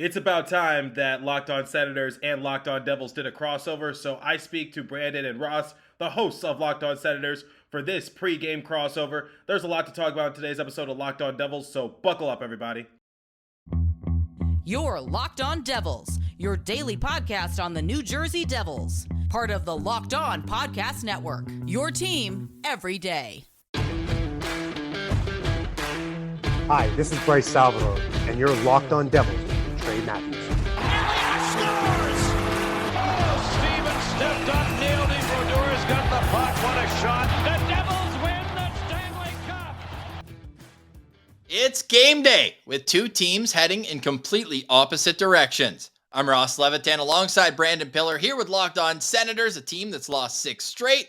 It's about time that Locked On Senators and Locked On Devils did a crossover, so I speak to Brandon and Ross, the hosts of Locked On Senators, for this pre-game crossover. There's a lot to talk about in today's episode of Locked On Devils, so buckle up, everybody. You're Locked On Devils, your daily podcast on the New Jersey Devils. Part of the Locked On Podcast Network, your team every day. Hi, this is Bryce Salvador, and you're Locked On Devils with Trey Matthews. Scores! Oh, Stevens stepped up, nailed him. Brodor's got the puck. What a shot. The Devils win the Stanley Cup. It's game day with two teams heading in completely opposite directions. I'm Ross Levitan alongside Brandon Pillar here with Locked On Senators, a team that's lost 6 straight.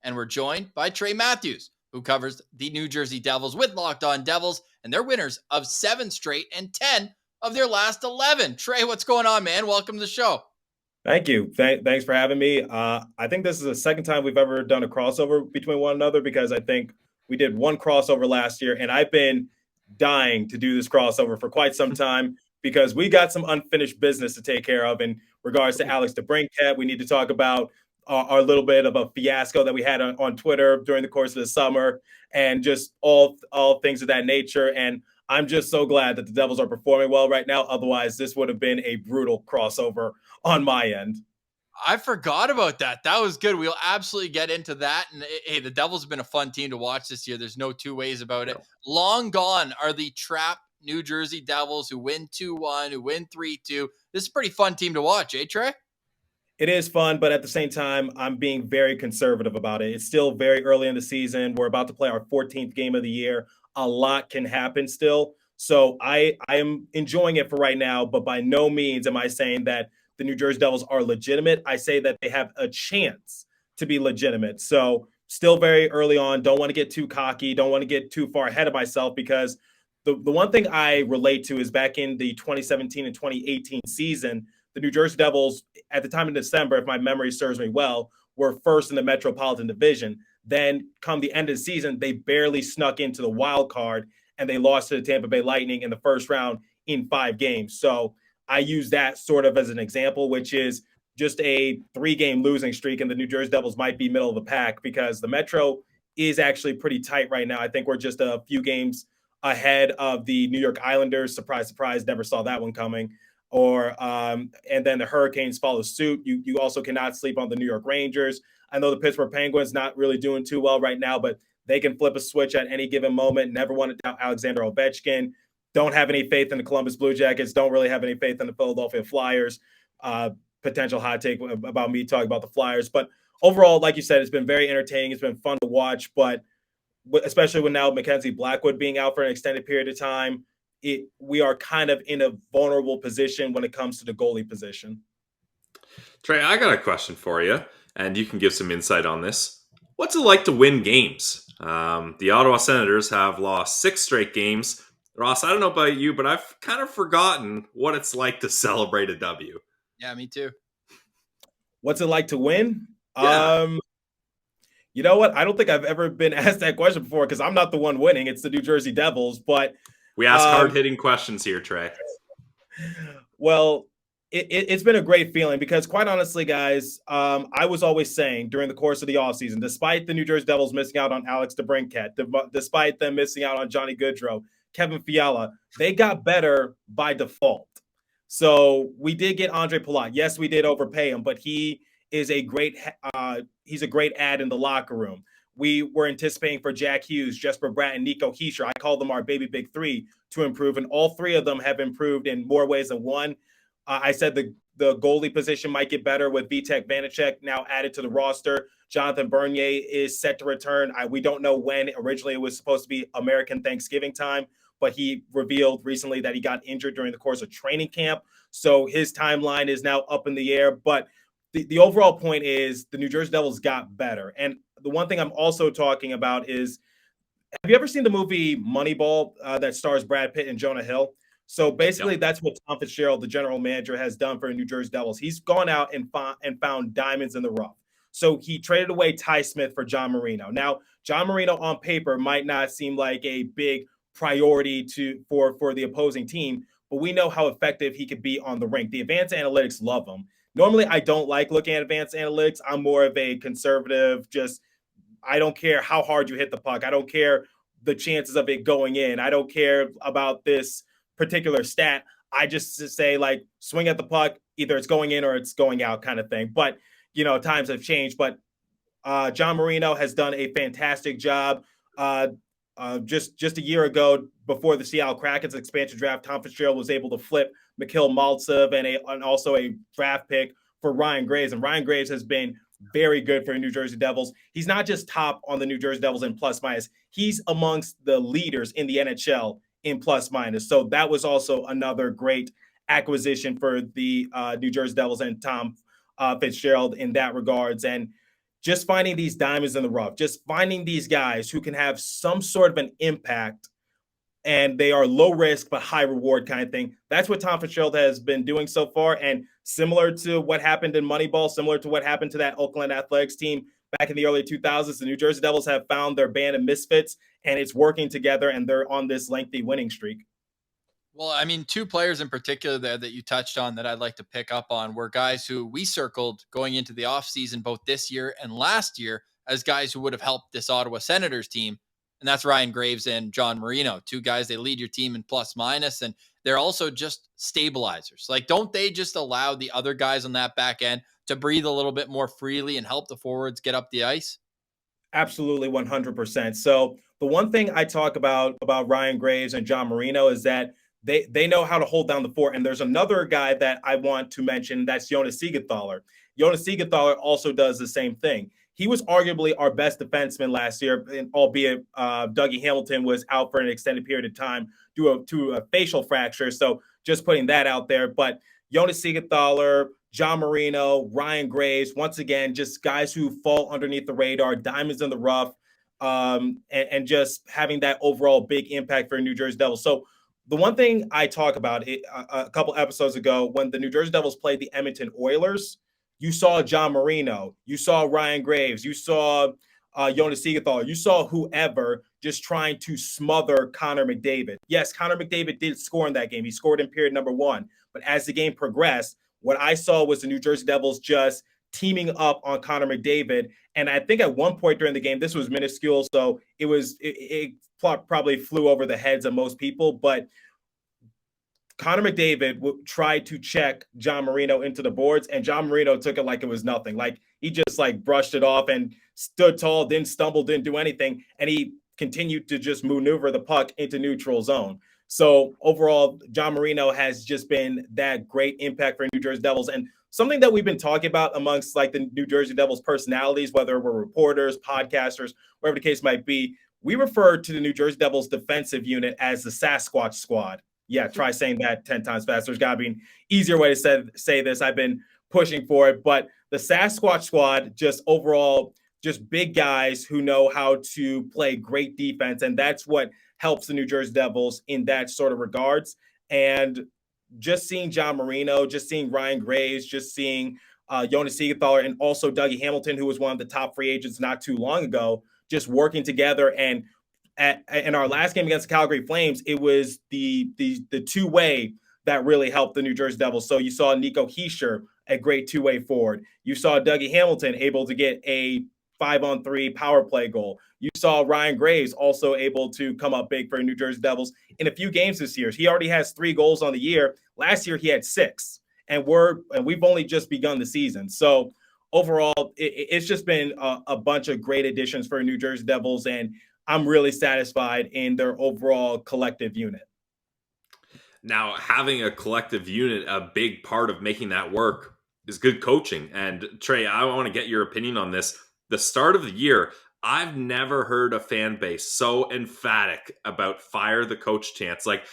And we're joined by Trey Matthews, who covers the New Jersey Devils with Locked On Devils, and they're winners of 7 straight and 10 of their last 11. Trey, what's going on, man? Welcome to the show. Thank you. Thanks for having me. I think this is the second time we've ever done a crossover between one another, because I think we did one crossover last year, and I've been dying to do this crossover for quite some time because we got some unfinished business to take care of in regards to Alex DeBrincat. We need to talk about our little bit of a fiasco that we had on Twitter during the course of the summer, and just all things of that nature. And I'm just so glad that the Devils are performing well right now. Otherwise, this would have been a brutal crossover on my end. I forgot about that. That was good. We'll absolutely get into that. And hey, the Devils have been a fun team to watch this year. There's no two ways about it. Long gone are the trapped New Jersey Devils who win 2-1, who win 3-2. This is a pretty fun team to watch, eh, Trey? It is fun, but at the same time, I'm being very conservative about it. It's still very early in the season. We're about to play our 14th game of the year. A lot can happen still. So I am enjoying it for right now, but by no means am I saying that the New Jersey Devils are legitimate. I say that they have a chance to be legitimate. So still very early on. Don't want to get too cocky. Don't want to get too far ahead of myself, because the one thing I relate to is back in the 2017 and 2018 season, the New Jersey Devils, at the time in December, if my memory serves me well, were first in the Metropolitan Division. Then come the end of the season, they barely snuck into the wild card, and they lost to the Tampa Bay Lightning in the first round in 5 games. So I use that sort of as an example, which is just a 3-game losing streak, and the New Jersey Devils might be middle of the pack, because the Metro is actually pretty tight right now. I think we're just a few games ahead of the New York Islanders. Surprise, surprise, never saw that one coming. And then the Hurricanes follow suit. You also cannot sleep on the New York Rangers. I know the Pittsburgh Penguins not really doing too well right now, but they can flip a switch at any given moment. Never want to doubt Alexander Ovechkin. Don't have any faith in the Columbus Blue Jackets. Don't really have any faith in the Philadelphia Flyers. Potential hot take about me talking about the Flyers. But overall, like you said, it's been very entertaining. It's been fun to watch, but especially with now Mackenzie Blackwood being out for an extended period of time, we are kind of in a vulnerable position when it comes to the goalie position. Trey, I got a question for you, and you can give some insight on this. What's it like to win games? The Ottawa Senators have lost 6 straight games. Ross, I don't know about you, but I've kind of forgotten what it's like to celebrate a W. Yeah, me too. What's it like to win? Yeah. You know what? I don't think I've ever been asked that question before, because I'm not the one winning. It's the New Jersey Devils. But We ask hard-hitting questions here, Trey. Well, it's been a great feeling, because quite honestly, guys, I was always saying during the course of the offseason, despite the New Jersey Devils missing out on Alex DeBrincat, despite them missing out on Johnny Gaudreau, Kevin Fiala, they got better by default. So we did get Andre Palat. Yes, we did overpay him, but he is he's a great add in the locker room. We were anticipating for Jack Hughes, Jesper Bratt, and Nico Hischier. I call them our baby big 3 to improve, and all 3 of them have improved in more ways than one. I said the goalie position might get better with Vitek Vanacek now added to the roster. Jonathan Bernier is set to return. We don't know when. Originally, it was supposed to be American Thanksgiving time, but he revealed recently that he got injured during the course of training camp. So his timeline is now up in the air. But the overall point is the New Jersey Devils got better. And the one thing I'm also talking about is, have you ever seen the movie Moneyball that stars Brad Pitt and Jonah Hill? So basically, That's what Tom Fitzgerald, the general manager, has done for the New Jersey Devils. He's gone out and found diamonds in the rough. So he traded away Ty Smith for John Marino. Now, John Marino on paper might not seem like a big priority for the opposing team, but we know how effective he could be on the rink. The advanced analytics love him. Normally, I don't like looking at advanced analytics. I'm more of a conservative, just I don't care how hard you hit the puck. I don't care the chances of it going in. I don't care about this particular stat. I just say, like, swing at the puck, either it's going in or it's going out kind of thing. But, times have changed. But John Marino has done a fantastic job. Just a year ago, before the Seattle Kraken's expansion draft, Tom Fitzgerald was able to flip Mikhail Maltsev and also a draft pick for Ryan Graves. And Ryan Graves has been very good for the New Jersey Devils. He's not just top on the New Jersey Devils in plus minus. He's amongst the leaders in the NHL in plus minus. So that was also another great acquisition for the New Jersey Devils and Tom Fitzgerald in that regards. And just finding these diamonds in the rough, just finding these guys who can have some sort of an impact, and they are low risk but high reward kind of thing. That's what Tom Fitzgerald has been doing so far. And similar to what happened in Moneyball, similar to what happened to that Oakland Athletics team back in the early 2000s, the New Jersey Devils have found their band of misfits, and it's working together, and they're on this lengthy winning streak. Well, I mean, two players in particular there that you touched on that I'd like to pick up on were guys who we circled going into the offseason, both this year and last year, as guys who would have helped this Ottawa Senators team. And that's Ryan Graves and John Marino, two guys, they lead your team in plus minus, and they're also just stabilizers. Like, don't they just allow the other guys on that back end to breathe a little bit more freely and help the forwards get up the ice? Absolutely, 100%. So the one thing I talk about Ryan Graves and John Marino is that they know how to hold down the fort. And there's another guy that I want to mention, that's Jonas Siegenthaler. Jonas Siegenthaler also does the same thing. He was arguably our best defenseman last year, albeit Dougie Hamilton was out for an extended period of time due to a facial fracture. So just putting that out there. But Jonas Siegenthaler, John Marino, Ryan Graves, once again, just guys who fall underneath the radar, diamonds in the rough, and just having that overall big impact for New Jersey Devils. So the one thing I talk about a couple episodes ago, when the New Jersey Devils played the Edmonton Oilers, you saw John Marino, you saw Ryan Graves, you saw Jonas Siegenthaler, you saw whoever just trying to smother Connor McDavid. Yes, Connor McDavid did score in that game. He scored in period number 1. But as the game progressed, what I saw was the New Jersey Devils just teaming up on Connor McDavid. And I think at one point during the game, this was minuscule, so it probably flew over the heads of most people, but Connor McDavid tried to check John Marino into the boards, and John Marino took it like it was nothing. Like, he just brushed it off and stood tall, didn't stumble, didn't do anything, and he continued to just maneuver the puck into neutral zone. So overall, John Marino has just been that great impact for New Jersey Devils. And something that we've been talking about amongst the New Jersey Devils personalities, whether we're reporters, podcasters, whatever the case might be, we refer to the New Jersey Devils defensive unit as the Sasquatch Squad. Yeah, try saying that 10 times fast. There's got to be an easier way to say this. I've been pushing for it. But the Sasquatch Squad, just overall, just big guys who know how to play great defense. And that's what helps the New Jersey Devils in that sort of regards. And just seeing John Marino, just seeing Ryan Graves, just seeing Jonas Siegenthaler, and also Dougie Hamilton, who was one of the top free agents not too long ago, just working together. And in our last game against the Calgary Flames, it was the two-way that really helped the New Jersey Devils. So you saw Nico Hischier, a great two-way forward. You saw Dougie Hamilton able to get a 5-on-3 power play goal. You saw Ryan Graves also able to come up big for New Jersey Devils in a few games this year. He already has 3 goals on the year. Last year he had 6, and we've only just begun the season. So overall, it's just been a bunch of great additions for New Jersey Devils, and I'm really satisfied in their overall collective unit. Now, having a collective unit, a big part of making that work is good coaching. And Trey, I want to get your opinion on this. The start of the year, I've never heard a fan base so emphatic about fire the coach chants. Like,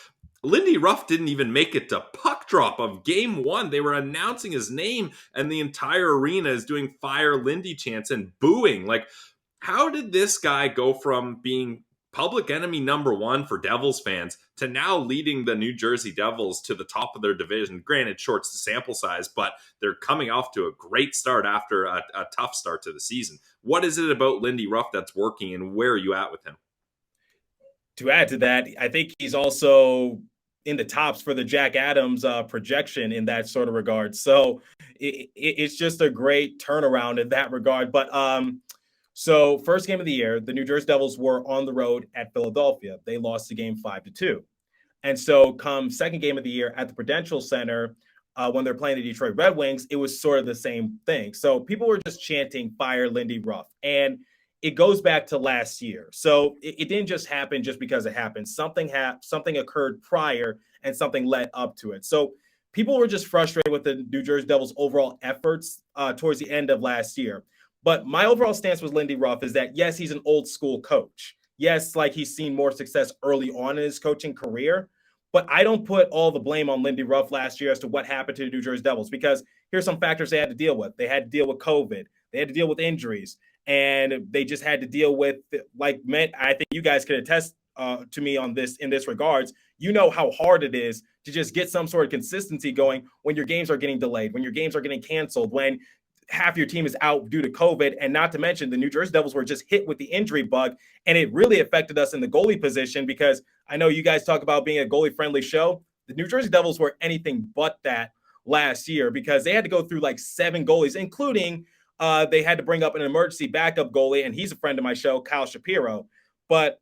Lindy Ruff didn't even make it to puck drop of game 1. They were announcing his name, and the entire arena is doing fire Lindy chants and booing. Like, how did this guy go from being public enemy number 1 for Devils fans to now leading the New Jersey Devils to the top of their division? Granted, short's the sample size, but they're coming off to a great start after a tough start to the season. What is it about Lindy Ruff that's working, and where are you at with him? To add to that, I think he's also in the tops for the Jack Adams projection in that sort of regard. So it's just a great turnaround in that regard. But so first game of the year, the New Jersey Devils were on the road at Philadelphia. They lost the game 5-2. And so come second game of the year at the Prudential Center, when they're playing the Detroit Red Wings, it was sort of the same thing. So people were just chanting "Fire Lindy Ruff," and it goes back to last year. So it didn't just happen just because it happened. Something occurred prior, and something led up to it. So people were just frustrated with the New Jersey Devils' overall efforts towards the end of last year. But my overall stance with Lindy Ruff is that yes, he's an old school coach. Yes, like he's seen more success early on in his coaching career. But I don't put all the blame on Lindy Ruff last year as to what happened to the New Jersey Devils, because here's some factors they had to deal with. They had to deal with COVID. They had to deal with injuries. And they just had to deal with, like, I think you guys could attest to me on this in this regards. You know how hard it is to just get some sort of consistency going when your games are getting delayed, when your games are getting canceled, when half your team is out due to COVID. And not to mention the New Jersey Devils were just hit with the injury bug. And it really affected us in the goalie position, because I know you guys talk about being a goalie friendly show. The New Jersey Devils were anything but that last year, because they had to go through like 7 goalies, including they had to bring up an emergency backup goalie. And he's a friend of my show, Kyle Shapiro. But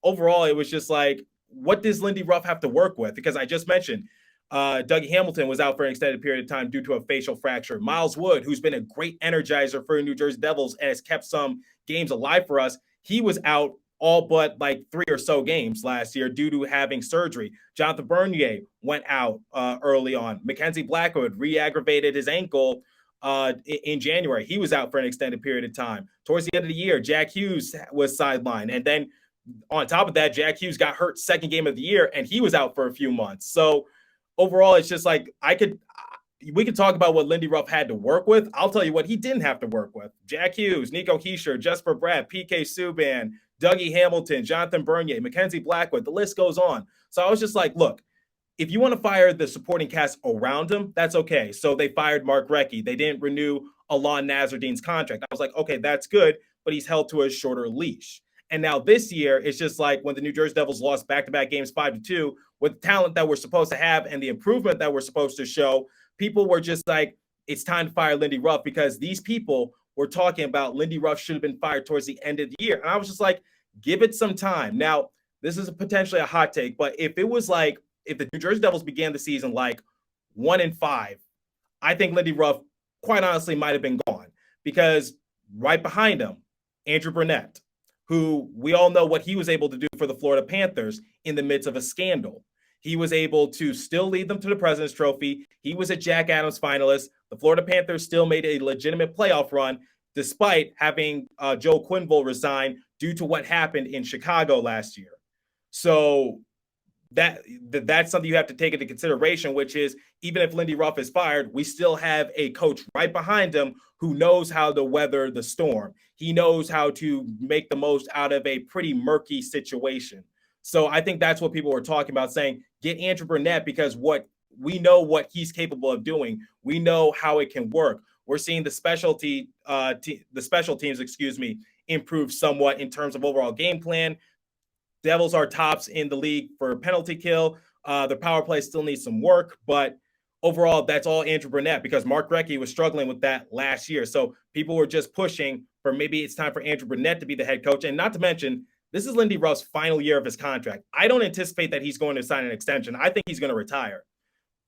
overall, it was just like, what does Lindy Ruff have to work with? Because I just mentioned Dougie Hamilton was out for an extended period of time due to a facial fracture. Miles Wood, who's been a great energizer for New Jersey Devils and has kept some games alive for us, he was out all but like 3 or so games last year due to having surgery. Jonathan Bernier went out early on. Mackenzie Blackwood re-aggravated his ankle in January. He was out for an extended period of time. Towards the end of the year, Jack Hughes was sidelined. And then on top of that, Jack Hughes got hurt second game of the year, and he was out for a few months. So overall, it's just like we could talk about what Lindy Ruff had to work with. I'll tell you what he didn't have to work with. Jack Hughes, Nico Hischier, Jesper Bratt, PK Subban, Dougie Hamilton, Jonathan Bernier, Mackenzie Blackwood, the list goes on. So I was just like, look, if you want to fire the supporting cast around him, that's okay. So they fired Mark Recchi. They didn't renew Alon Nazardine's contract. I was like, okay, that's good, but he's held to a shorter leash. And now this year, it's just like when the New Jersey Devils lost back-to-back games 5-2, with the talent that we're supposed to have and the improvement that we're supposed to show, people were just like, it's time to fire Lindy Ruff, because these people were talking about Lindy Ruff should have been fired towards the end of the year. And I was just like, give it some time. Now, this is potentially a hot take, but if the New Jersey Devils began the season like 1-5, I think Lindy Ruff, quite honestly, might have been gone, because right behind him, Andrew Burnett, who we all know what he was able to do for the Florida Panthers in the midst of a scandal. He was able to still lead them to the President's Trophy. He was a Jack Adams finalist. The Florida Panthers still made a legitimate playoff run, despite having Joe Quenneville resign due to what happened in Chicago last year. So that's something you have to take into consideration, which is, even if Lindy Ruff is fired, we still have a coach right behind him who knows how to weather the storm. He knows how to make the most out of a pretty murky situation. So I think that's what people were talking about, saying, get Andrew Burnett, because we know what he's capable of doing. We know how it can work. We're seeing the special teams, improve somewhat in terms of overall game plan. Devils are tops in the league for penalty kill. The power play still needs some work, but overall, that's all Andrew Burnett, because Mark Recchi was struggling with that last year. So people were just pushing for maybe it's time for Andrew Burnett to be the head coach. And not to mention, this is Lindy Ruff's final year of his contract. I don't anticipate that he's going to sign an extension. I think he's going to retire,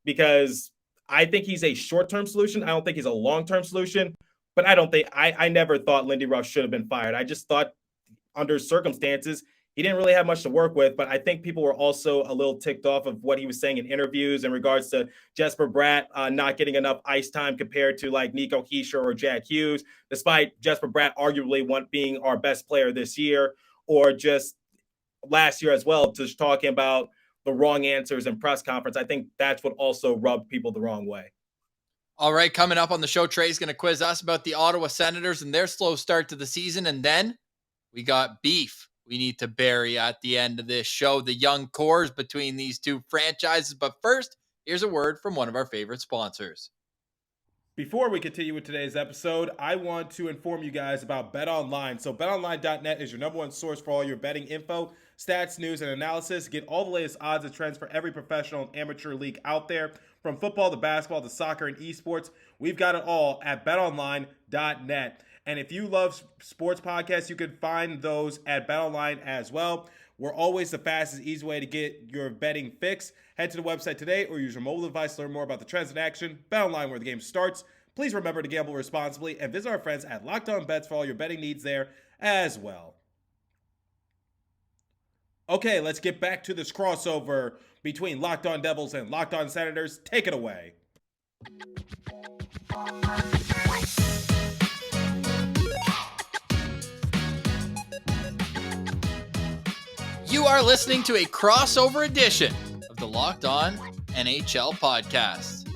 because I think he's a short-term solution. I don't think he's a long-term solution, but I never thought Lindy Ruff should have been fired. I just thought under circumstances, he didn't really have much to work with, but I think people were also a little ticked off of what he was saying in interviews in regards to Jesper Bratt not getting enough ice time compared to like Nico Hischier or Jack Hughes, despite Jesper Bratt arguably being our best player this year, or just last year as well, just talking about the wrong answers in press conference. I think that's what also rubbed people the wrong way. All right, coming up on the show, Trey's going to quiz us about the Ottawa Senators and their slow start to the season, and then we got beef we need to bury at the end of this show, the young cores between these two franchises. But first, here's a word from one of our favorite sponsors. Before we continue with today's episode, I want to inform you guys about BetOnline. So BetOnline.net is your number one source for all your betting info, stats, news, and analysis. Get all the latest odds and trends for every professional and amateur league out there. From football to basketball to soccer and esports, we've got it all at BetOnline.net. And if you love sports podcasts, you can find those at BetOnline as well. We're always the fastest, easy way to get your betting fix. Head to the website today or use your mobile device to learn more about the trends in action. BetOnline, where the game starts. Please remember to gamble responsibly and visit our friends at Locked On Bets for all your betting needs there as well. Okay, let's get back to this crossover between Locked On Devils and Locked On Senators. Take it away. You are listening to a crossover edition of the Locked On NHL podcast.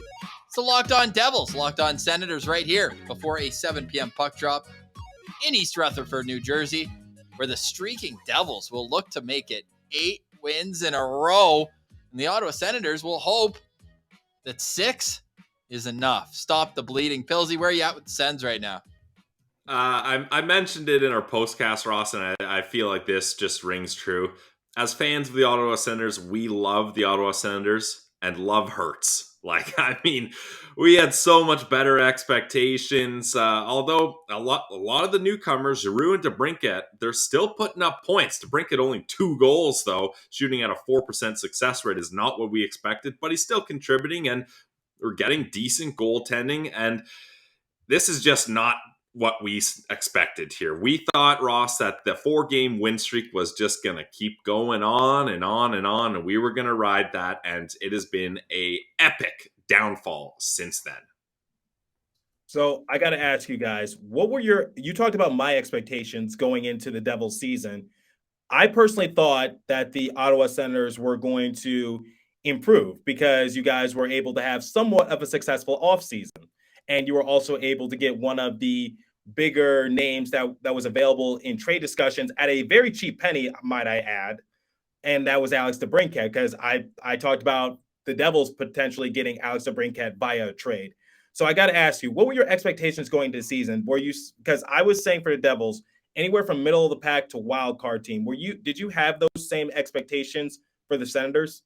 It's the Locked On Devils, Locked On Senators right here before a 7 p.m. puck drop in East Rutherford, New Jersey, where the streaking Devils will look to make it 8 wins in a row, and the Ottawa Senators will hope that 6 is enough. Stop the bleeding. Pilsy, where are you at with the Sens right now? I mentioned it in our postcast, Ross, and I feel like this just rings true. As fans of the Ottawa Senators, we love the Ottawa Senators, and love hurts. We had so much better expectations. Although a lot of the newcomers, Giroux and DeBrincat, they're still putting up points. DeBrincat only 2 goals, though. Shooting at a 4% success rate is not what we expected, but he's still contributing, and we're getting decent goaltending. And this is just not what we expected here. We thought, Ross, that the 4-game win streak was just going to keep going on and on and on, and we were going to ride that, and it has been a epic downfall since then. So I got to ask you guys, you talked about my expectations going into the Devils season. I personally thought that the Ottawa Senators were going to improve because you guys were able to have somewhat of a successful offseason. And you were also able to get one of the bigger names that was available in trade discussions at a very cheap penny, might I add. And that was Alex DeBrincat, because I talked about the Devils potentially getting Alex DeBrincat via a trade. So I got to ask you, what were your expectations going into the season? Because I was saying for the Devils, anywhere from middle of the pack to wild card team, did you have those same expectations for the Senators?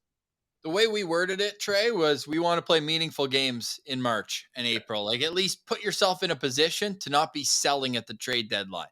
The way we worded it, Trey, was we want to play meaningful games in March and April. Like, at least put yourself in a position to not be selling at the trade deadline.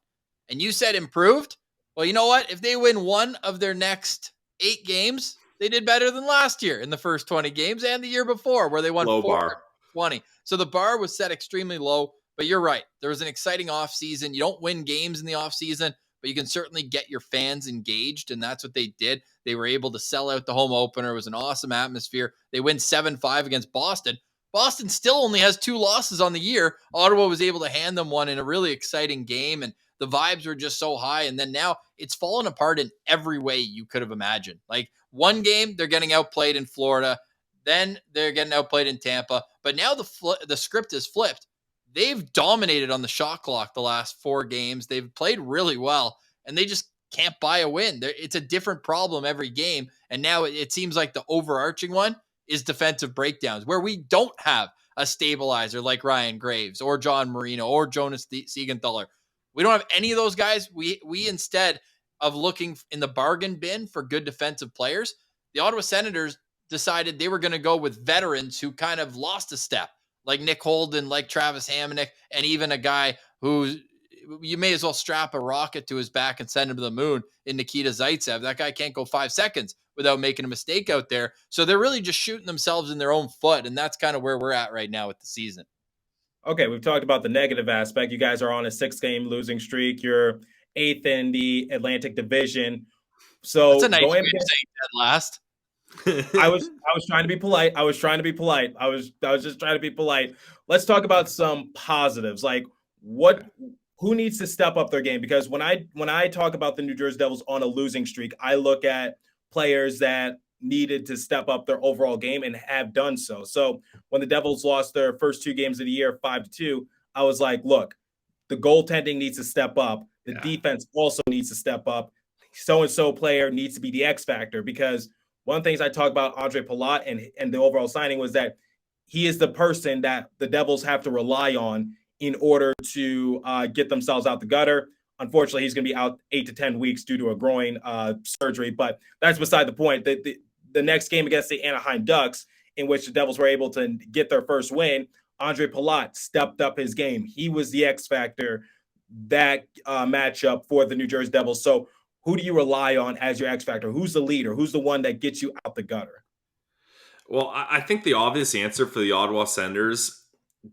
And you said improved? Well, you know what? If they win one of their next 8 games, they did better than last year in the first 20 games and the year before, where they won Low 4 bar. 20. So the bar was set extremely low, but you're right. There was an exciting offseason. You don't win games in the offseason, but you can certainly get your fans engaged, and that's what they did. They were able to sell out the home opener. It was an awesome atmosphere. They win 7-5 against Boston. Boston still only has 2 losses on the year. Ottawa was able to hand them one in a really exciting game, and the vibes were just so high. And then now it's fallen apart in every way you could have imagined. Like, one game, they're getting outplayed in Florida. Then they're getting outplayed in Tampa. But now the script is flipped. They've dominated on the shot clock the last 4 games. They've played really well, and they just can't buy a win. It's a different problem every game, and now it seems like the overarching one is defensive breakdowns, where we don't have a stabilizer like Ryan Graves or John Marino or Jonas Siegenthaler. We don't have any of those guys. We instead of looking in the bargain bin for good defensive players, the Ottawa Senators decided they were going to go with veterans who kind of lost a step, like Nick Holden, like Travis Hamonic, and even a guy who you may as well strap a rocket to his back and send him to the moon in Nikita Zaitsev. That guy can't go 5 seconds without making a mistake out there. So they're really just shooting themselves in their own foot, and that's kind of where we're at right now with the season. Okay, we've talked about the negative aspect. You guys are on a 6-game losing streak. You're 8th in the Atlantic Division. So that's a nice way to say dead last. I was trying to be polite. I was just trying to be polite. Let's talk about some positives. Like, who needs to step up their game? Because when I talk about the New Jersey Devils on a losing streak, I look at players that needed to step up their overall game and have done so. So when the Devils lost their first 2 games of the year 5-2, I was like, look, the goaltending needs to step up. The defense also needs to step up. So-and-so player needs to be the X factor, because one of the things I talked about Andre Palat and the overall signing was that he is the person that the Devils have to rely on in order to get themselves out the gutter. Unfortunately, he's going to be out 8 to 10 weeks due to a groin surgery, but that's beside the point. The next game against the Anaheim Ducks, in which the Devils were able to get their first win, Andre Palat stepped up his game. He was the X factor that matchup for the New Jersey Devils. So who do you rely on as your X factor? Who's the leader? Who's the one that gets you out the gutter? Well, I think the obvious answer for the Ottawa Senators,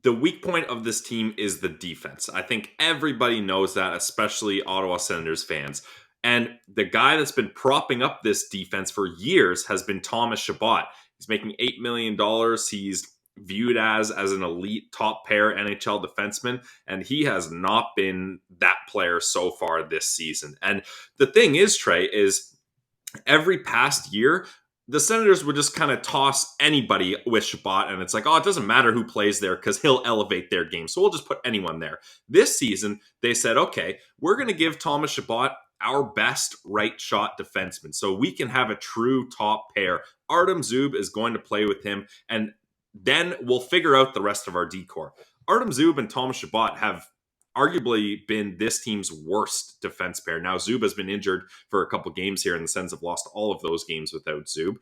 the weak point of this team is the defense. I think everybody knows that, especially Ottawa Senators fans. And the guy that's been propping up this defense for years has been Thomas Chabot. He's making $8 million. He's viewed as an elite top pair NHL defenseman, and he has not been that player so far this season. And the thing is, Trey, is every past year, the Senators would just kind of toss anybody with Chabot, and it's like, oh, it doesn't matter who plays there because he'll elevate their game. So we'll just put anyone there. This season, they said, okay, we're going to give Thomas Chabot our best right shot defenseman so we can have a true top pair. Artem Zub is going to play with him, and then we'll figure out the rest of our decor. Artem Zub and Thomas Chabot have arguably been this team's worst defense pair. Now, Zub has been injured for a couple games here in the sense of lost all of those games without Zub.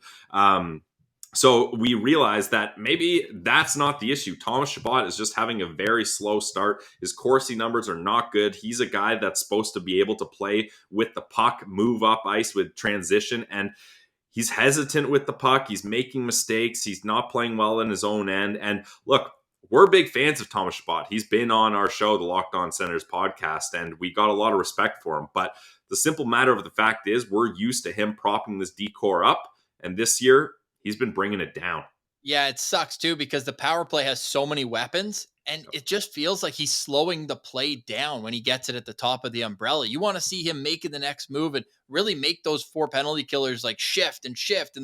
So we realize that maybe that's not the issue. Thomas Chabot is just having a very slow start. His Corsi numbers are not good. He's a guy that's supposed to be able to play with the puck, move up ice with transition, and he's hesitant with the puck. He's making mistakes. He's not playing well in his own end. And look, we're big fans of Thomas Chabot. He's been on our show, the Locked On Senators podcast, and we got a lot of respect for him. But the simple matter of the fact is we're used to him propping this decor up. And this year, he's been bringing it down. Yeah, it sucks too because the power play has so many weapons and it just feels like he's slowing the play down when he gets it at the top of the umbrella. You want to see him making the next move and really make those 4 penalty killers like shift and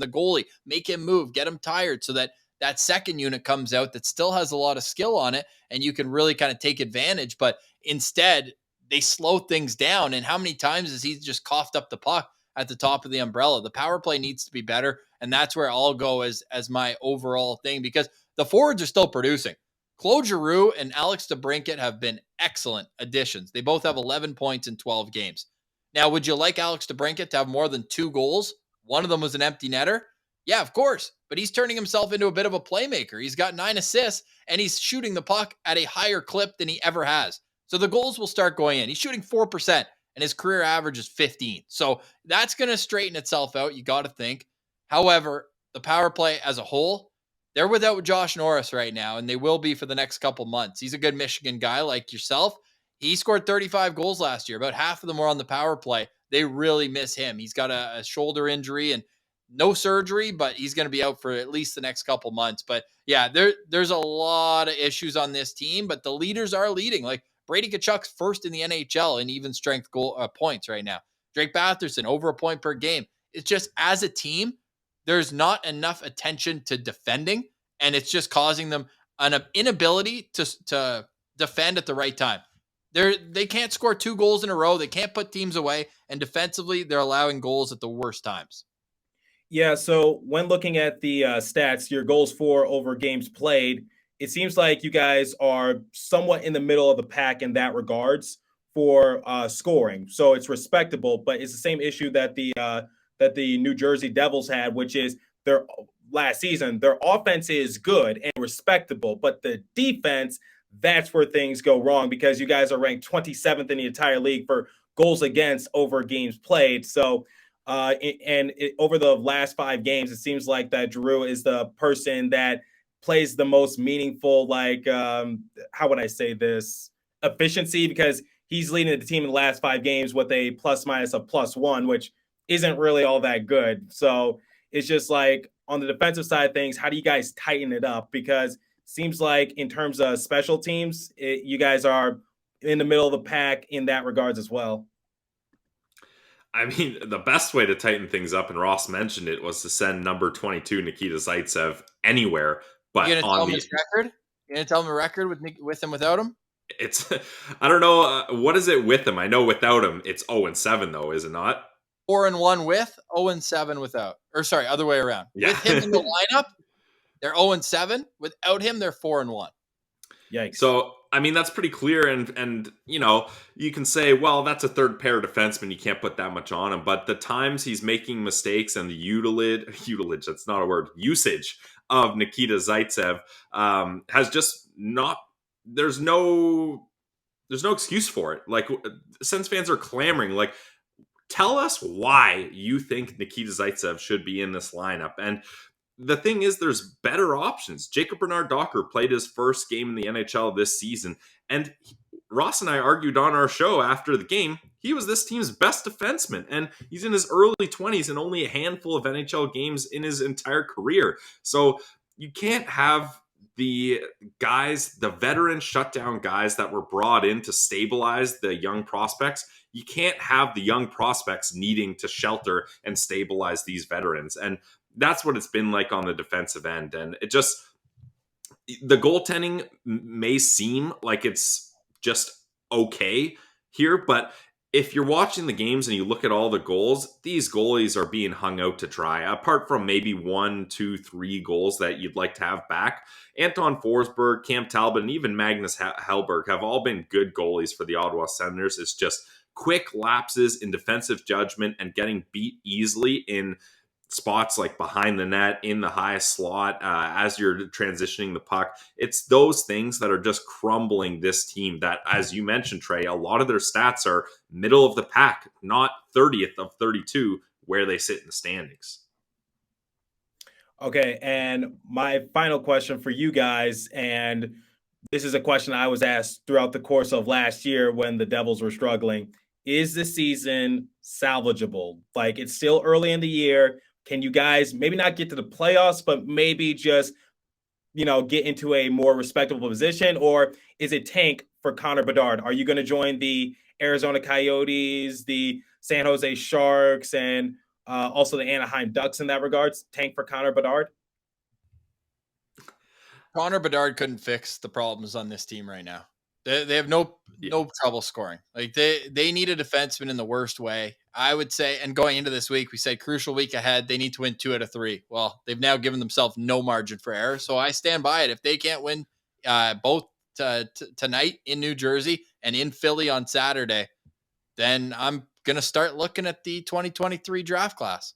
the goalie, make him move, get him tired so that second unit comes out that still has a lot of skill on it and you can really kind of take advantage. But instead, they slow things down. And how many times has he just coughed up the puck at the top of the umbrella? The power play needs to be better. And that's where I'll go as my overall thing because the forwards are still producing. Claude Giroux and Alex DeBrincat have been excellent additions. They both have 11 points in 12 games. Now, would you like Alex DeBrincat to have more than 2 goals? One of them was an empty netter. Yeah, of course. But he's turning himself into a bit of a playmaker. He's got 9 assists, and he's shooting the puck at a higher clip than he ever has. So the goals will start going in. He's shooting 4%, and his career average is 15. So that's going to straighten itself out, you got to think. However, the power play as a whole, they're without Josh Norris right now, and they will be for the next couple months. He's a good Michigan guy like yourself. He scored 35 goals last year. About half of them were on the power play. They really miss him. He's got a shoulder injury and no surgery, but he's going to be out for at least the next couple months. But yeah, there's a lot of issues on this team, but the leaders are leading. Like Brady Tkachuk's first in the NHL in even strength goal points right now. Drake Batherson over a point per game. It's just as a team, there's not enough attention to defending, and it's just causing them an inability to defend at the right time. They can't score 2 goals in a row. They can't put teams away, and defensively, they're allowing goals at the worst times. Yeah, so when looking at the stats, your goals for over games played, it seems like you guys are somewhat in the middle of the pack in that regards for scoring. So it's respectable, but it's the same issue that the New Jersey Devils had, which is their last season. Their offense is good and respectable, but the defense, that's where things go wrong because you guys are ranked 27th in the entire league for goals against over games played. So over the last 5 games, it seems like that Giroux is the person that plays the most meaningful, how would I say this, efficiency, because he's leading the team in the last 5 games with a plus minus of +1, which isn't really all that good. So it's just like on the defensive side of things, how do you guys tighten it up? Because it seems like in terms of special teams, you guys are in the middle of the pack in that regards as well. I mean, the best way to tighten things up, and Ross mentioned it, was to send number 22 Nikita Zaitsev anywhere. But you gonna tell him his record? You gonna tell him a record with him without him? It's I don't know what is it with him. I know without him, it's 0-7 though, is it not? 4-1 with, 0-7 without. Or sorry, other way around. Yeah. With him in the lineup, They're 0-7. Without him, they're 4-1. Yikes. So, I mean, that's pretty clear. And you can say, well, that's a third pair defenseman. You can't put that much on him. But the times he's making mistakes and the usage, that's not a word, usage of Nikita Zaitsev has just not, there's no excuse for it. Like, Sens fans are clamoring, like, tell us why you think Nikita Zaitsev should be in this lineup. And the thing is, there's better options. Jacob Bernard-Docker played his first game in the NHL this season, and Ross and I argued on our show after the game, he was this team's best defenseman, and he's in his early 20s and only a handful of NHL games in his entire career. So you can't have the guys, the veteran shutdown guys that were brought in to stabilize the young prospects. You can't have the young prospects needing to shelter and stabilize these veterans. And that's what it's been like on the defensive end. And it just, the goaltending may seem like it's just okay here, but if you're watching the games and you look at all the goals, these goalies are being hung out to dry. Apart from maybe 1, 2, 3 goals that you'd like to have back, Anton Forsberg, Cam Talbot, and even Magnus Hellberg have all been good goalies for the Ottawa Senators. It's just quick lapses in defensive judgment and getting beat easily in spots like behind the net, in the highest slot, as you're transitioning the puck. It's those things that are just crumbling this team that, as you mentioned, Trey, a lot of their stats are middle of the pack, not 30th of 32 where they sit in the standings. Okay, and my final question for you guys, and this is a question I was asked throughout the course of last year when the Devils were struggling. Is the season salvageable? Like, it's still early in the year. Can you guys maybe not get to the playoffs, but maybe just, get into a more respectable position? Or is it tank for Connor Bedard? Are you going to join the Arizona Coyotes, the San Jose Sharks, and also the Anaheim Ducks in that regards? Tank for Connor Bedard? Connor Bedard couldn't fix the problems on this team right now. They have no trouble scoring. Like, they need a defenseman in the worst way, I would say. And going into this week, we said crucial week ahead. They need to win 2 out of 3. Well, they've now given themselves no margin for error. So I stand by it. If they can't win both tonight in New Jersey and in Philly on Saturday, then I'm going to start looking at the 2023 draft class.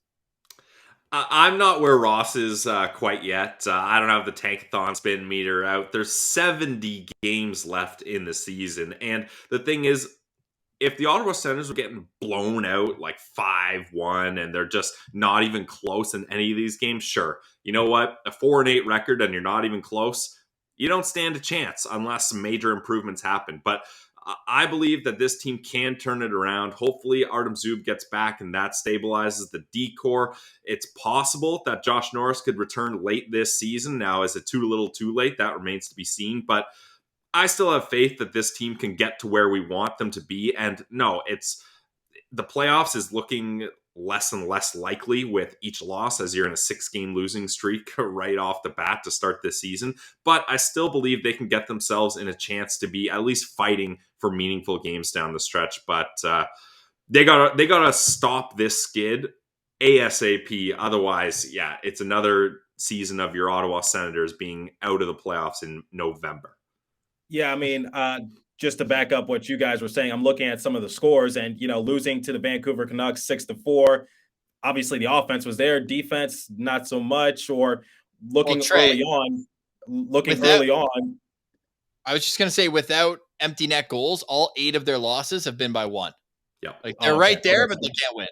I'm not where Ross is quite yet. I don't have the Tankathon spin meter out. There's 70 games left in the season. And the thing is, if the Ottawa Senators were getting blown out like 5-1 and they're just not even close in any of these games, sure. You know what? A 4-8 record and you're not even close, you don't stand a chance unless some major improvements happen. But I believe that this team can turn it around. Hopefully, Artem Zub gets back and that stabilizes the D-core. It's possible that Josh Norris could return late this season. Now, is it too little too late? That remains to be seen. But I still have faith that this team can get to where we want them to be. And no, the playoffs is looking less and less likely with each loss as you're in a 6-game losing streak right off the bat to start this season. But I still believe they can get themselves in a chance to be at least fighting for meaningful games down the stretch. But they gotta stop this skid ASAP. Otherwise, yeah, it's another season of your Ottawa Senators being out of the playoffs in November. Yeah, I mean, just to back up what you guys were saying, I'm looking at some of the scores and, losing to the Vancouver Canucks 6-4. Obviously, the offense was there. Defense, not so much. Or looking early on. I was just going to say, without empty net goals, all 8 of their losses have been by 1. Yeah. Like, they're right there, but they can't win.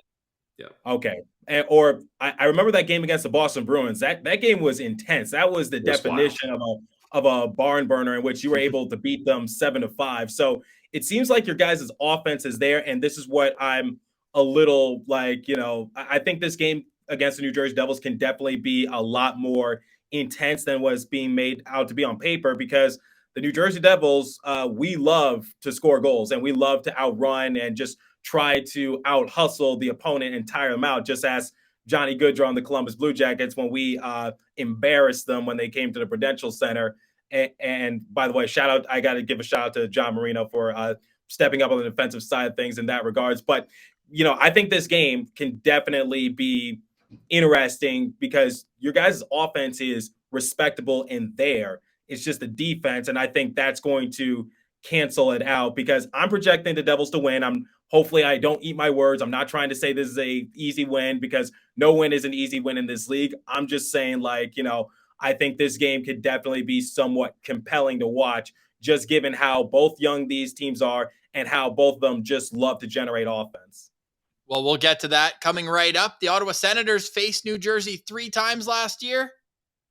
Yeah. Okay. I remember that game against the Boston Bruins. That game was intense. That was the definition of a barn burner in which you were able to beat them 7-5. So it seems like your guys' offense is there. And this is what I'm a little like, I think this game against the New Jersey Devils can definitely be a lot more intense than was being made out to be on paper, because the New Jersey Devils, we love to score goals and we love to outrun and just try to out hustle the opponent and tire them out, just as Johnny Goodrow on the Columbus Blue Jackets when we embarrassed them when they came to the Prudential Center. And by the way, I got to give a shout out to John Marino for stepping up on the defensive side of things in that regards. But, I think this game can definitely be interesting because your guys' offense is respectable in there. It's just the defense, and I think that's going to cancel it out because I'm projecting the Devils to win. Hopefully I don't eat my words. I'm not trying to say this is a easy win because no win is an easy win in this league. I'm just saying, like, I think this game could definitely be somewhat compelling to watch, just given how both young these teams are and how both of them just love to generate offense. Well, we'll get to that coming right up. The Ottawa Senators faced New Jersey 3 times last year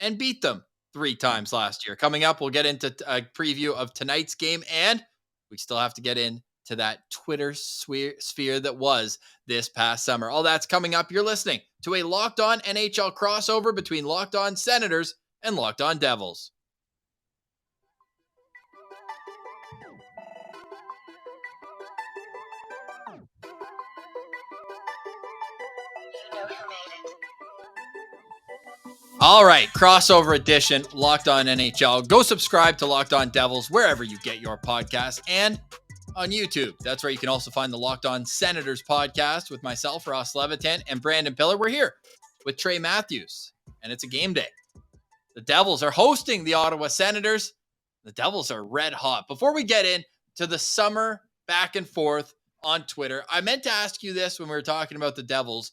and beat them 3 times last year. Coming up, we'll get into a preview of tonight's game, and we still have to get into that Twitter sphere that was this past summer. All that's coming up. You're listening to a Locked On NHL crossover between Locked On Senators and Locked On Devils. All right, crossover edition, Locked On NHL. Go subscribe to Locked On Devils wherever you get your podcasts and on YouTube. That's where you can also find the Locked On Senators podcast with myself, Ross Levitan, and Brandon Pillar. We're here with Trey Matthews, and it's a game day. The Devils are hosting the Ottawa Senators. The Devils are red hot. Before we get into the summer back and forth on Twitter, I meant to ask you this when we were talking about the Devils,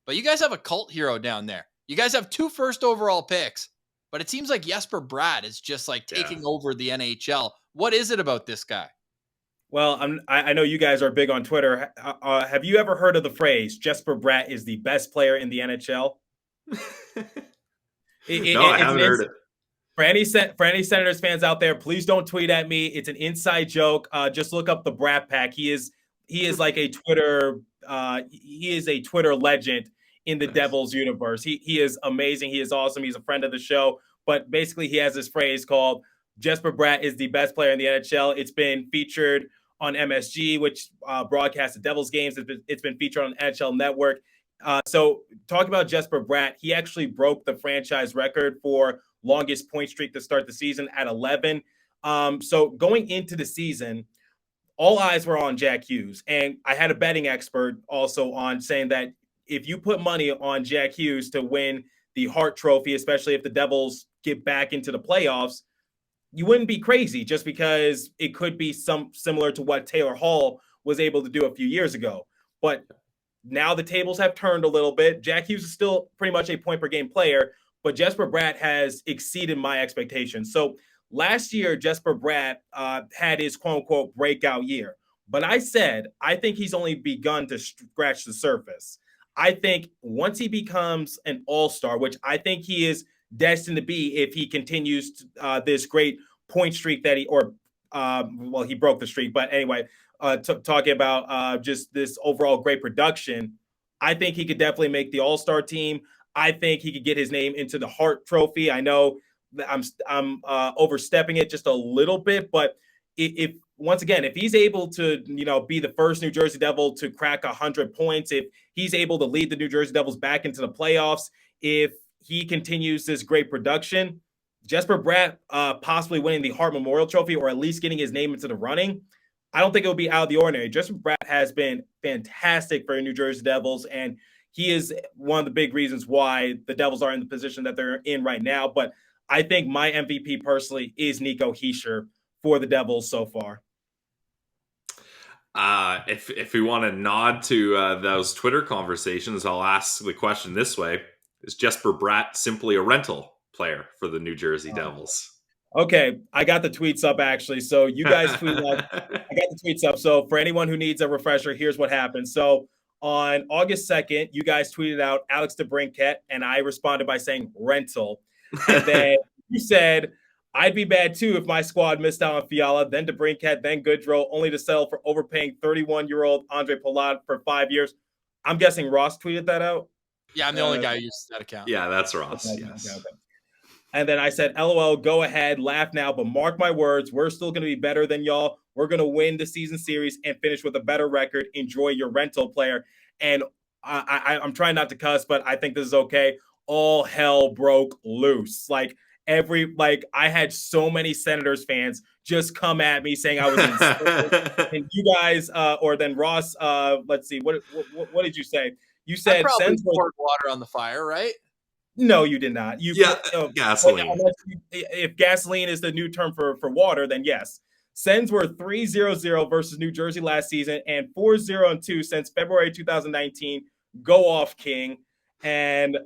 but you guys have a cult hero down there. You guys have 2 first overall picks, but it seems like Jesper Bratt is just like taking over the NHL. What is it about this guy? Well, I know you guys are big on Twitter. Have you ever heard of the phrase "Jesper Bratt is the best player in the NHL"? I haven't heard it. For any Senators fans out there, please don't tweet at me. It's an inside joke. Just look up the Bratt Pack. He is like a Twitter. He is a Twitter legend in the Devils universe. He is amazing. He is awesome. He's a friend of the show. But basically, he has this phrase called "Jesper Bratt is the best player in the NHL." It's been featured on MSG, which broadcasts the Devils games. It's been featured on NHL Network. So talking about Jesper Bratt, he actually broke the franchise record for longest point streak to start the season at 11. So going into the season, all eyes were on Jack Hughes. And I had a betting expert also on saying that if you put money on Jack Hughes to win the Hart Trophy, especially if the Devils get back into the playoffs, you wouldn't be crazy just because it could be similar to what Taylor Hall was able to do a few years ago. But now the tables have turned a little bit. Jack Hughes is still pretty much a point per game player, but Jesper Bratt has exceeded my expectations. So last year, Jesper Bratt had his quote unquote breakout year. But I said, I think he's only begun to scratch the surface. I think once he becomes an all-star, which I think he is destined to be if he continues this great point streak that he broke the streak. But anyway, talking about just this overall great production, I think he could definitely make the all-star team. I think he could get his name into the Hart Trophy. I know that I'm overstepping it just a little bit, but if once again, if he's able to, be the first New Jersey Devil to crack 100 points, if he's able to lead the New Jersey Devils back into the playoffs, if he continues this great production, Jesper Bratt possibly winning the Hart Memorial Trophy or at least getting his name into the running, I don't think it would be out of the ordinary. Jesper Bratt has been fantastic for the New Jersey Devils, and he is one of the big reasons why the Devils are in the position that they're in right now. But I think my MVP personally is Nico Hischier for the Devils so far. If we want to nod to those Twitter conversations, I'll ask the question this way. Is Jesper Bratt simply a rental player for the New Jersey Devils? Okay, I got the tweets up actually. So you guys tweeted out. I got the tweets up. So for anyone who needs a refresher, here's what happened. So on August 2nd, you guys tweeted out Alex DeBrincat, and I responded by saying rental. And then you said, I'd be bad too if my squad missed out on Fiala, then DeBrincat, then Goodrow, only to settle for overpaying 31-year-old Andre Palat for 5 years. I'm guessing Ross tweeted that out? Yeah, I'm the only guy who uses that account. Yeah, that's Ross. Okay, yes. okay. And then I said, LOL, go ahead, laugh now, but mark my words, we're still going to be better than y'all. We're going to win the season series and finish with a better record. Enjoy your rental player. And I'm trying not to cuss, but I think this is okay. All hell broke loose. I had so many Senators fans just come at me saying I was insane. And you guys, or then Ross, let's see, what did you say? You said I probably poured water on the fire, right? No, you did not. Gasoline. If gasoline is the new term for water, then yes. Sens were 3-0-0 versus New Jersey last season and 4-0-2 since February 2019. Go off, King. And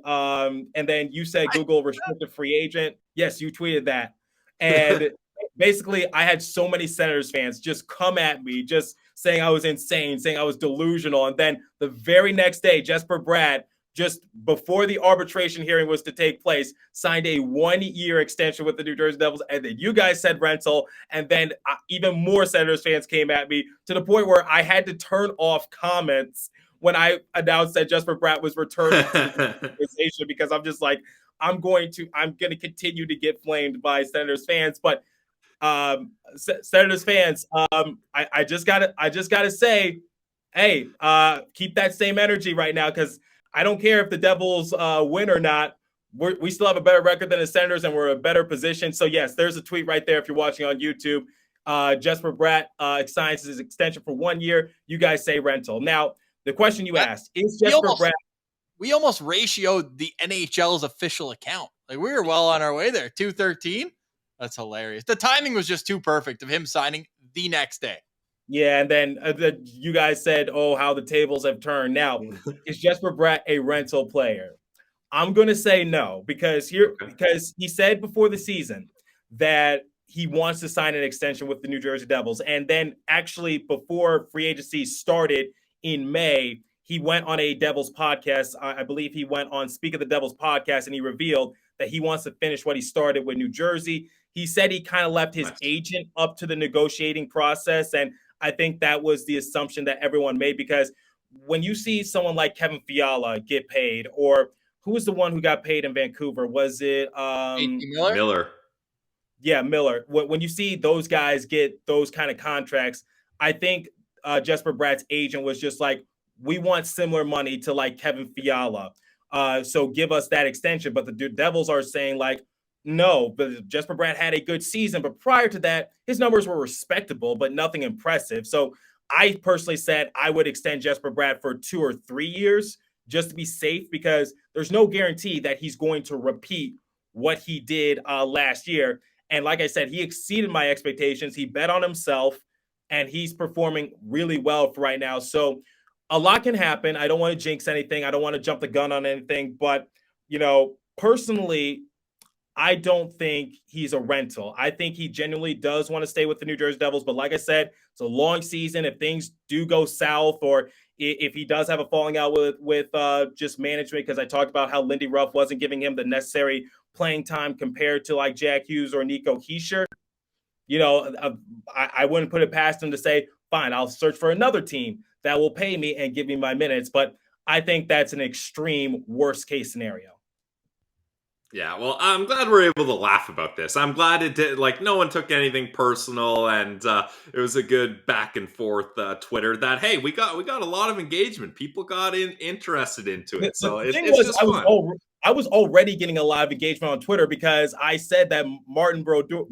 then you said Google restricted free agent. Yes, you tweeted that. And basically, I had so many Senators fans just come at me, just saying I was insane, saying I was delusional. And then the very next day, Jesper Bratt, just before the arbitration hearing was to take place, signed a 1-year extension with the New Jersey Devils. And then you guys said rental. And then even more Senators fans came at me to the point where I had to turn off comments when I announced that Jesper Bratt was returning to the organization, because I'm just like, I'm going to continue to get flamed by Senators fans. But Senators fans, I just gotta say, hey, keep that same energy right now, because I don't care if the Devils win or not. We still have a better record than the Senators, and we're in a better position. So, yes, there's a tweet right there if you're watching on YouTube. Jesper Bratt signs his extension for 1 year. You guys say rental. Now, the question you asked, is Jesper Bratt... We almost ratioed the NHL's official account. Like, we were well on our way there. 213? That's hilarious. The timing was just too perfect of him signing the next day. Yeah, and then you guys said, oh, how the tables have turned. Now, is Jesper Bratt a rental player? I'm going to say no, because he said before the season that he wants to sign an extension with the New Jersey Devils. And then actually before free agency started in May, he went on a Devils podcast. I believe he went on Speak of the Devils podcast, and he revealed that he wants to finish what he started with New Jersey. He said he kind of left his agent up to the negotiating process, and I think that was the assumption that everyone made, because when you see someone like Kevin Fiala get paid, or who was the one who got paid in Vancouver? Was it Miller? Yeah, Miller. When you see those guys get those kind of contracts, I think Jesper Bratt's agent was just like, we want similar money to like Kevin Fiala. So give us that extension. But the Devils are saying like, no, but Jesper Bratt had a good season. But prior to that, his numbers were respectable, but nothing impressive. So I personally said I would extend Jesper Bratt for 2 or 3 years just to be safe, because there's no guarantee that he's going to repeat what he did last year. And like I said, he exceeded my expectations. He bet on himself, and he's performing really well for right now. So a lot can happen. I don't want to jinx anything. I don't want to jump the gun on anything. But, personally, I don't think he's a rental. I think he genuinely does want to stay with the New Jersey Devils. But like I said, it's a long season. If things do go south, or if he does have a falling out with just management, because I talked about how Lindy Ruff wasn't giving him the necessary playing time compared to like Jack Hughes or Nico Hischier, I wouldn't put it past him to say, fine, I'll search for another team that will pay me and give me my minutes. But I think that's an extreme worst case scenario. Yeah, well, I'm glad we're able to laugh about this. I'm glad it did, like, no one took anything personal, and it was a good back and forth Twitter that, hey, we got a lot of engagement. People got interested into it. So it's just fun. I was already getting a lot of engagement on Twitter because I said that Martin Brodeur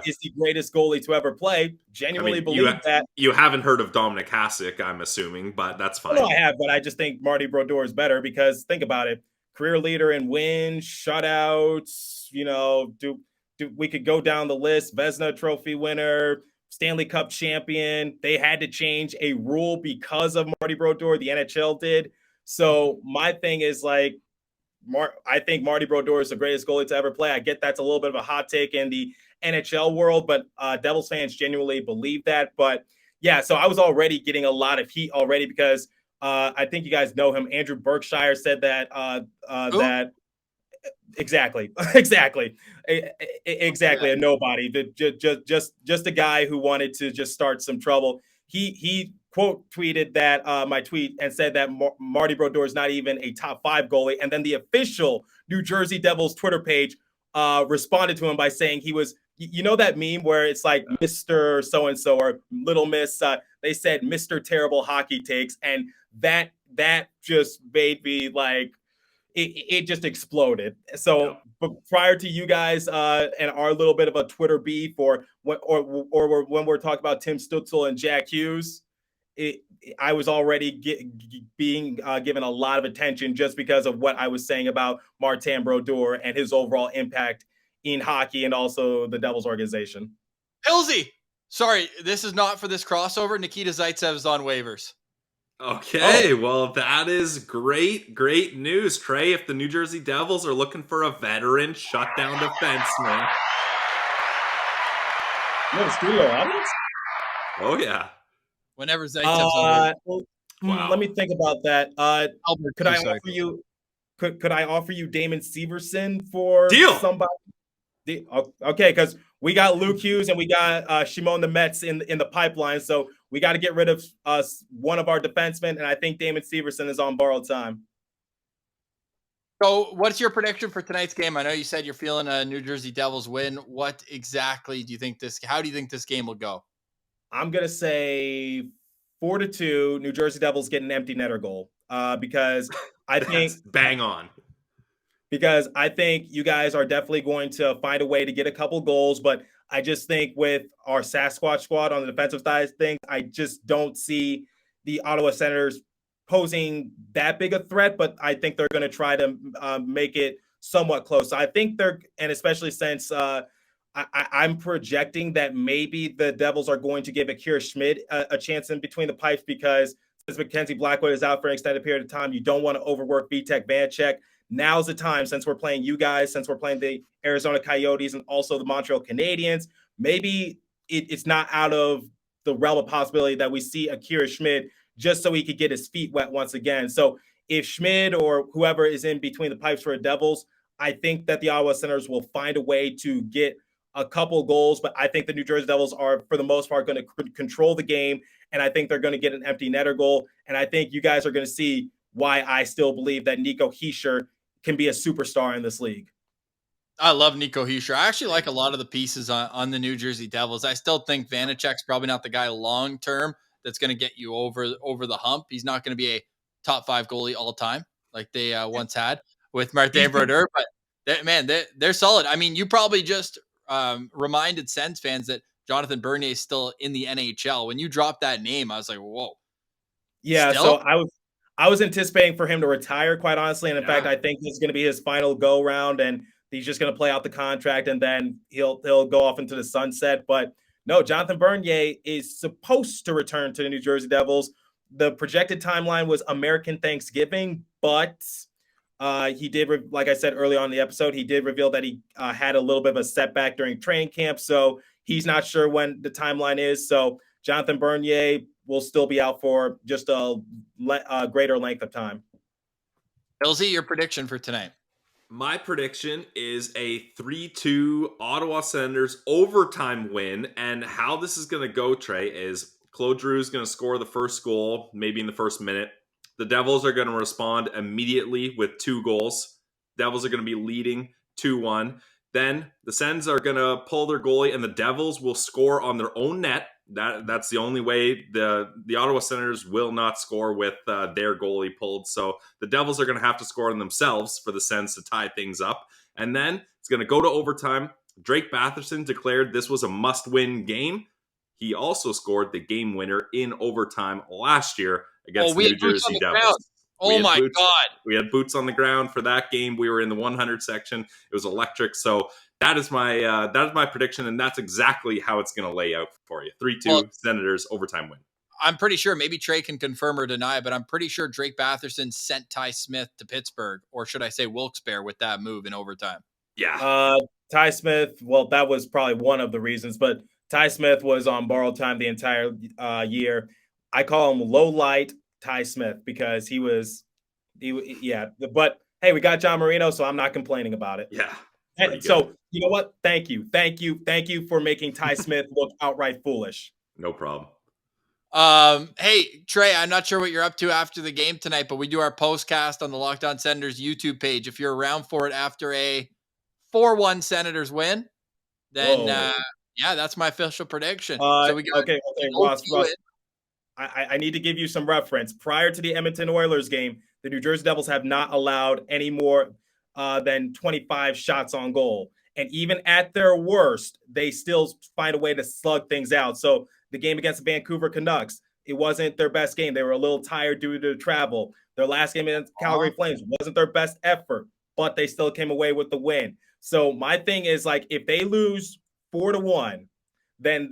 is the greatest goalie to ever play. Genuinely believe that. You haven't heard of Dominic Hasek, I'm assuming, but that's fine. No, I have, but I just think Marty Brodeur is better, because think about it. Career leader in wins, shutouts, we could go down the list. Vezina Trophy winner, Stanley Cup champion. They had to change a rule because of Marty Brodeur. The NHL did. So my thing is like, I think Marty Brodeur is the greatest goalie to ever play. I get that's a little bit of a hot take in the NHL world, but Devils fans genuinely believe that. But yeah, so I was already getting a lot of heat already, because I think you guys know him. Andrew Berkshire said that that exactly a nobody, just a guy who wanted to just start some trouble. He quote tweeted that my tweet and said that Marty Brodeur is not even a top 5 goalie, and then the official New Jersey Devils Twitter page responded to him by saying he was. You know that meme where it's like Mr. So-and-so or Little Miss, they said Mr. Terrible Hockey Takes, and that just made me like, it just exploded. So but prior to you guys and our little bit of a Twitter beef, or when we're talking about Tim Stutzel and Jack Hughes, I was already being given a lot of attention just because of what I was saying about Martin Brodeur and his overall impact in hockey and also the Devils organization. Pilsy! Sorry, this is not for this crossover. Nikita Zaitsev is on waivers. Okay, well, that is great news, Trey. If the New Jersey Devils are looking for a veteran shutdown defenseman. You have a studio audience? Oh, yeah. Whenever Zaitsev's on waivers. Wow. Let me think about that. Albert, Could I sorry. offer you? Could I offer you Damon Severson for Deal. somebody? Okay, because we got Luke Hughes and we got Shimon the Mets in the pipeline, so we got to get rid of one of our defensemen, and I think Damon Severson is on borrowed time. So, what's your prediction for tonight's game? I know you said you're feeling a New Jersey Devils win. What exactly do you think how do you think this game will go? I'm gonna say 4-2. New Jersey Devils get an empty netter goal because I think bang on. Because I think you guys are definitely going to find a way to get a couple goals, but I just think with our Sasquatch squad on the defensive side of things, I just don't see the Ottawa Senators posing that big a threat, but I think they're going to try to make it somewhat close. I think and especially since I'm projecting that maybe the Devils are going to give Akira Schmid a chance in between the pipes because since Mackenzie Blackwood is out for an extended period of time, you don't want to overwork Vitek Vanecek. Now's the time, since we're playing you guys, since we're playing the Arizona Coyotes and also the Montreal Canadiens, maybe it's not out of the realm of possibility that we see Akira Schmid just so he could get his feet wet once again. So if Schmid or whoever is in between the pipes for the Devils, I think that the Ottawa Senators will find a way to get a couple goals, but I think the New Jersey Devils are, for the most part, going to control the game, and I think they're going to get an empty netter goal, and I think you guys are going to see why I still believe that Nico Hischier can be a superstar in this league. I love Nico Hischier. I actually like a lot of the pieces on the New Jersey Devils. I still think Vanecek's probably not the guy long term that's going to get you over the hump. He's not going to be a top 5 goalie all time like they once had with Martin Brodeur, but they're solid. I mean, you probably just reminded Sens fans that Jonathan Bernier is still in the NHL. When you dropped that name, I was like, whoa. Yeah, still? so I was anticipating for him to retire, quite honestly. And in fact, I think this is going to be his final go round and he's just going to play out the contract and then he'll go off into the sunset. But no, Jonathan Bernier is supposed to return to the New Jersey Devils. The projected timeline was American Thanksgiving, but he did, like I said early on in the episode, he did reveal that he had a little bit of a setback during training camp. So he's not sure when the timeline is. So Jonathan Bernier will still be out for just a greater length of time. Ilzy, your prediction for tonight? My prediction is a 3-2 Ottawa Senators overtime win. And how this is going to go, Trey, is Claude Giroux is going to score the first goal, maybe in the first minute. The Devils are going to respond immediately with 2 goals. Devils are going to be leading 2-1. Then the Sens are going to pull their goalie, and the Devils will score on their own net. That's the only way. The Ottawa Senators will not score with their goalie pulled. So the Devils are going to have to score on themselves for the Sens to tie things up. And then it's going to go to overtime. Drake Batherson declared this was a must-win game. He also scored the game winner in overtime last year against the New Jersey Devils. Oh my God. We had boots on the ground for that game. We were in the 100 section. It was electric. So that is my prediction, and that's exactly how it's going to lay out for you. 3-2 Senators overtime win. I'm pretty sure, maybe Trey can confirm or deny, but I'm pretty sure Drake Batherson sent Ty Smith to Pittsburgh, or should I say Wilkes-Barre, with that move in overtime. Yeah. Ty Smith, well, that was probably one of the reasons, but Ty Smith was on borrowed time the entire year. I call him low light Ty Smith because but hey, we got John Marino, so I'm not complaining about it. Yeah. And so, you know what? Thank you for making Ty Smith look outright foolish. No problem. Hey, Trey, I'm not sure what you're up to after the game tonight, but we do our postcast on the Locked On Senators YouTube page. If you're around for it after a 4-1 Senators win, then that's my official prediction. So we got okay, Ross. I need to give you some reference. Prior to the Edmonton Oilers game, the New Jersey Devils have not allowed any more than 25 shots on goal. And even at their worst, they still find a way to slug things out. So the game against the Vancouver Canucks, it wasn't their best game. They were a little tired due to travel. Their last game against Calgary Flames wasn't their best effort, but they still came away with the win. So my thing is, like, if they lose 4-1, then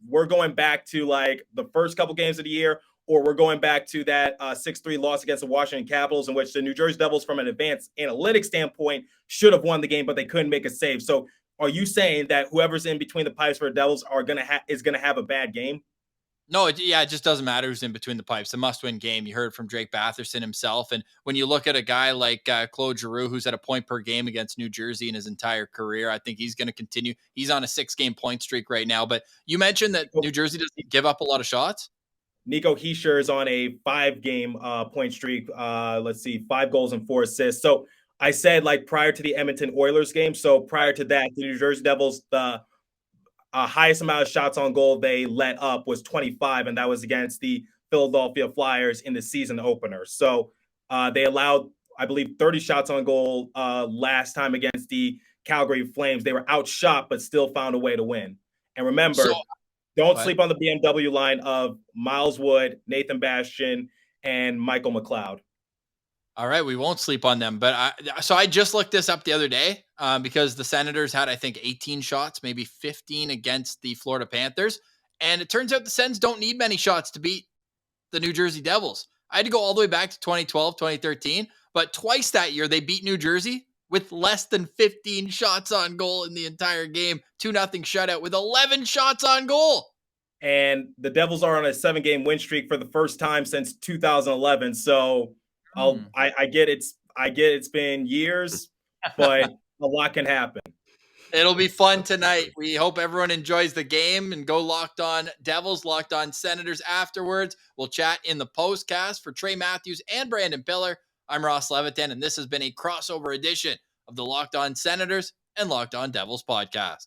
we're going back to like the first couple games of the year, or we're going back to that 6-3 loss against the Washington Capitals, in which the New Jersey Devils, from an advanced analytics standpoint, should have won the game, but they couldn't make a save. So are you saying that whoever's in between the pipes for the Devils is gonna have a bad game? No, it just doesn't matter who's in between the pipes. A must-win game. You heard from Drake Batherson himself. And when you look at a guy like Claude Giroux, who's at a point per game against New Jersey in his entire career, I think he's going to continue. He's on a 6-game point streak right now. But you mentioned that New Jersey doesn't give up a lot of shots. Nico Hischier is on a 5-game point streak. Let's see, 5 goals and 4 assists. So I said, like, prior to the Edmonton Oilers game. So prior to that, the New Jersey Devils, the highest amount of shots on goal they let up was 25, and that was against the Philadelphia Flyers in the season opener. So they allowed, I believe, 30 shots on goal last time against the Calgary Flames. They were outshot, but still found a way to win. And remember, don't sleep on the BMW line of Miles Wood, Nathan Bastian, and Michael McLeod. All right, we won't sleep on them. But I just looked this up the other day because the Senators had, I think, 18 shots, maybe 15 against the Florida Panthers. And it turns out the Sens don't need many shots to beat the New Jersey Devils. I had to go all the way back to 2012, 2013. But twice that year, they beat New Jersey with less than 15 shots on goal in the entire game. 2-0 shutout with 11 shots on goal. And the Devils are on a 7-game win streak for the first time since 2011. So I get it's been years, but a lot can happen. It'll be fun tonight. We hope everyone enjoys the game and go Locked On Devils, Locked On Senators afterwards. We'll chat in the postcast. For Trey Matthews and Brandon Piller, I'm Ross Levitan, and this has been a crossover edition of the Locked On Senators and Locked On Devils podcast.